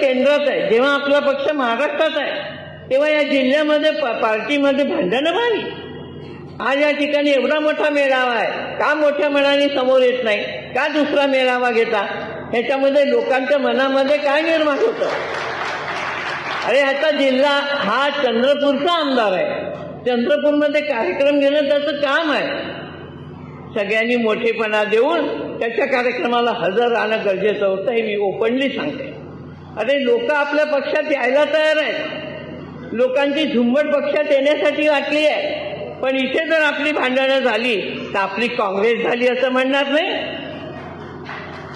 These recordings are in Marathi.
केंद्रात आहे, जेव्हा आपला पक्ष महाराष्ट्रात आहे, तेव्हा या जिल्ह्यामध्ये पार्टीमध्ये भांडणं व्हावी. आज या ठिकाणी एवढा मोठा मेळावा आहे, का मोठ्या मनाने समोर येत नाही, का दुसरा मेळावा घेता? ह्याच्यामध्ये लोकांच्या मनामध्ये काय निर्माण होतं? अरे ह्याचा जिल्हा हा चंद्रपूरचा आमदार आहे, चंद्रपूरमध्ये कार्यक्रम घेणं त्याचं काम आहे. सगळ्यांनी मोठेपणा देऊन त्याच्या कार्यक्रमाला हजर राहणं गरजेचं होतं, हे मी ओपनली सांगते. अरे लोक आपल्या पक्षात यायला तयार आहेत, लोकांची झुंबड पक्षात येण्यासाठी वाटली आहे. पण इथे जर आपली भांडणं झाली तर आपली काँग्रेस झाली असं म्हणणार नाही.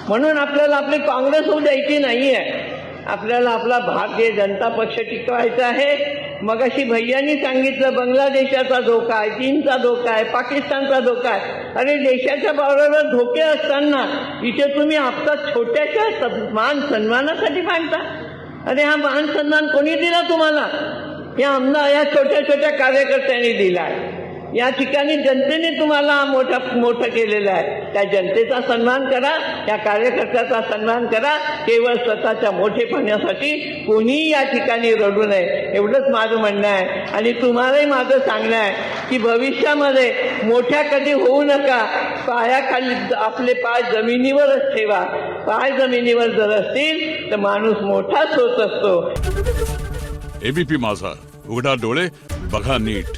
म्हणून आपल्याला आपली काँग्रेस होऊ द्यायची नाही आहे, आपल्याला आपला भारतीय जनता पक्ष टिकवायचा आहे. मगाशी भैयांनी सांगितलं बांगलादेशाचा धोका आहे, चीनचा धोका आहे, पाकिस्तानचा धोका आहे. अरे देशाच्या बरोबर धोके असताना इथे तुम्ही आपला छोट्याशा मान सन्मानासाठी भांडता. अरे हा मान सन्मान कोणी दिला तुम्हाला? या आमदार या छोट्या छोट्या कार्यकर्त्यांनी दिला आहे. या ठिकाणी जनतेने तुम्हाला मोठं केलेलं आहे. त्या जनतेचा सन्मान करा, या कार्यकर्त्याचा सन्मान करा. केवळ स्वतःच्या मोठेपणासाठी कोणीही या ठिकाणी रडू नये, एवढंच माझं म्हणणं आहे. आणि तुम्हालाही माझं सांगणं आहे की भविष्यामध्ये मोठ्या कधी होऊ नका. पायाखाली आपले पाय जमिनीवरच ठेवा. पाय जमिनीवर जर असतील तर माणूस मोठाच होत असतो. एबीपी माझा, उघडा डोळे बघा नीट.